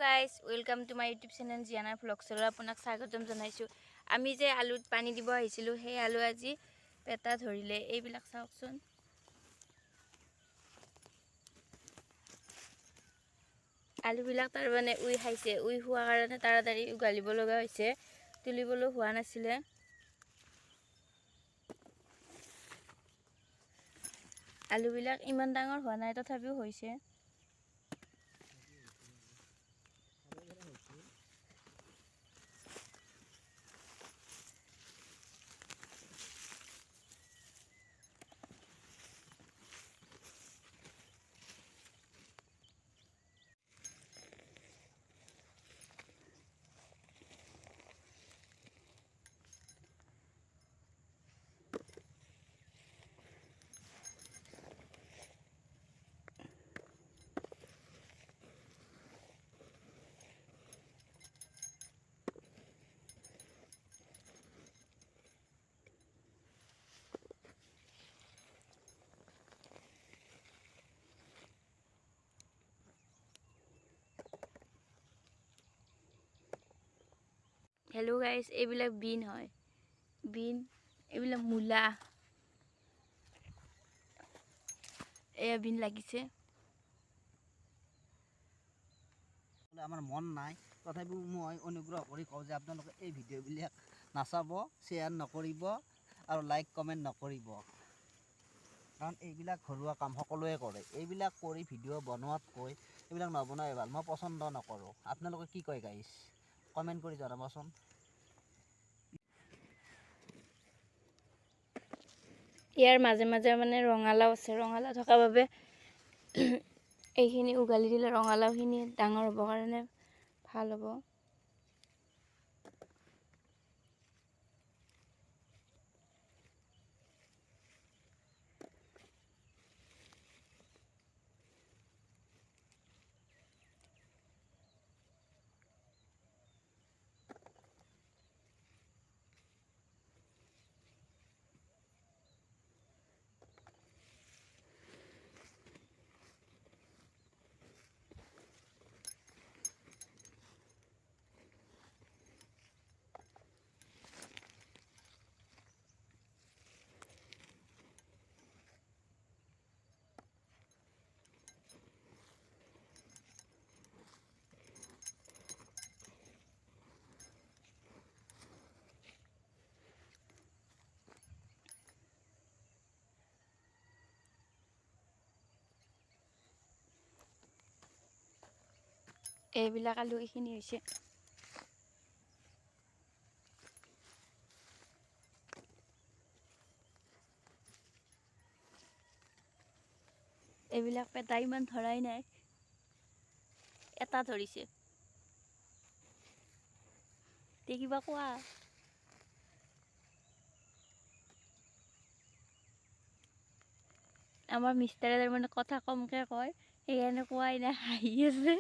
Guys, welcome to my YouTube channel Jiana ভ্লগছলৈ আপোনাক স্বাগতম জনাইছোঁ। আমি যে আলুত পানী দিব আহিছিলোঁ, সেই আলু আজি পেটা ধৰিলে। এইবিলাক চাওকচোন। আলুবিলাক তাৰমানে উই খাইছে। উই খোৱাৰ কাৰণে তাড়াতাড়ি উঘালিব লগা হৈছে, তুলিবলৈ হোৱা নাছিলে। আলুবিলাক ইমান ডাঙৰ হোৱা নাই, তথাপিও হৈছে। হেল্ল' গাইজ, এইবিলাক বিন হয়। এইবিলাক মূলা। এয়া বিন লাগিছে। আমাৰ মন নাই, তথাপিও মই অনুগ্ৰহ কৰি কওঁ যে আপোনালোকে এই ভিডিঅ'বিলাক নাচাব, শ্বেয়াৰ নকৰিব আৰু লাইক কমেণ্ট নকৰিব। কাৰণ এইবিলাক ঘৰুৱা কাম সকলোৱে কৰে। এইবিলাক কৰি ভিডিঅ' বনোৱাতকৈ এইবিলাক নবনোৱাই ভাল। মই পচন্দ নকৰোঁ। আপোনালোকে কি কয় গাইছ? কমেণ্ট কৰি জনাবচোন। ইয়াৰ মাজে মাজে মানে ৰঙালাও আছে। ৰঙালাও থকাৰ বাবে এইখিনি উঘালি দিলে ৰঙালাওখিনি ডাঙৰ হ'ব কাৰণে ভাল হ'ব। এইবিলাক আলু এইখিনি হৈছে। এইবিলাক পেটা ইমান ধৰাই নাই, এটা ধৰিছে। তে কিবা কোৱা। আমাৰ মিষ্টাৰে তাৰমানে কথা কমকৈ কয়, সেইকাৰণে কোৱাই নাই, হাঁহি আছে।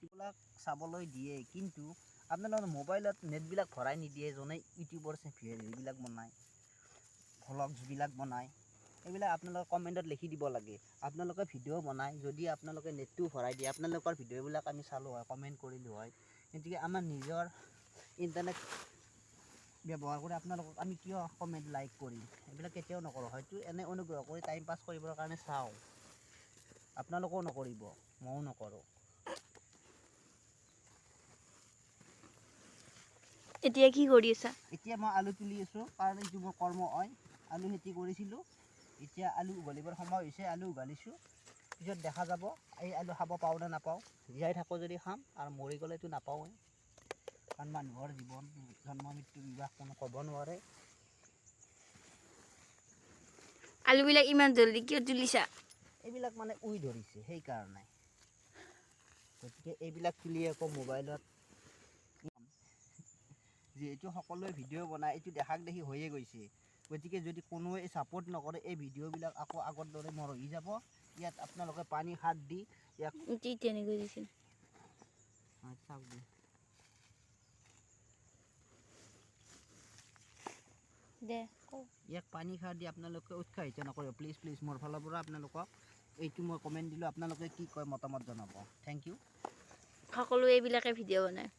এইবিলাক চাবলৈ দিয়ে, কিন্তু আপোনালোকৰ মোবাইলত নেটবিলাক ভৰাই নিদিয়ে। যোনে ইউটিউবৰ হেৰিবিলাক বনায়, ভ্লগছবিলাক বনায়, এইবিলাক আপোনালোকে কমেণ্টত লিখি দিব লাগে। আপোনালোকে ভিডিঅ' বনায়, যদি আপোনালোকে নেটটো ভৰাই দিয়ে, আপোনালোকৰ ভিডিঅ'বিলাক আমি চালোঁ হয়, কমেণ্ট কৰিলোঁ হয়। গতিকে আমাৰ নিজৰ ইণ্টাৰনেট ব্যৱহাৰ কৰি আপোনালোকক আমি কিয় কমেণ্ট লাইক কৰিম? এইবিলাক কেতিয়াও নকৰোঁ। হয়তো এনে অনুগ্ৰহ কৰি টাইম পাছ কৰিবৰ কাৰণে চাওঁ, আপোনালোকেও নকৰিব, ময়ো নকৰোঁ। এতিয়া কি কৰি আছা? এতিয়া মই আলু তুলি আছোঁ, কাৰণ এইটো মোৰ কৰ্ম হয়। আলু খেতি কৰিছিলোঁ, এতিয়া আলু উঘালিবৰ সময় হৈছে, আলু উঘালিছোঁ। পিছত দেখা যাব এই আলু খাব পাওঁ নে নাপাওঁ। জীয়াই থাকোঁ যদি খাম, আৰু মৰি গ'লেতো নাপাওঁৱেই। কাৰণ মানুহৰ জীৱন, জন্ম মৃত্যু বিবাহ কোনো ক'ব নোৱাৰে। আলুবিলাক ইমান জলদি কিয় তুলিছা? এইবিলাক মানে উই ধৰিছে, সেইকাৰণে। গতিকে এইবিলাক তুলি আকৌ মোবাইলত, যিহেতু সকলোৱে ভিডিঅ' বনায়, এইটো দেখাক দেখি হৈয়ে গৈছে। গতিকে যদি কোনোৱে ছাপোৰ্ট নকৰে, এই ভিডিঅ'বিলাক আকৌ আগৰ দৰে মৰহি যাব। ইয়াত আপোনালোকে পানী সাৰ দি ইয়াক তেনেকৈ দিছিল চাওক দি দে ইয়াক পানী সাৰ দি আপোনালোকে উৎসাহিত নকৰিব, প্লিজ প্লিজ। মোৰ ফালৰ পৰা আপোনালোকক এইটো মই কমেণ্ট দিলোঁ, আপোনালোকে কি কয় মতামত জনাব। Thank you. সকলোৱে এইবিলাকে ভিডিঅ' বনায়।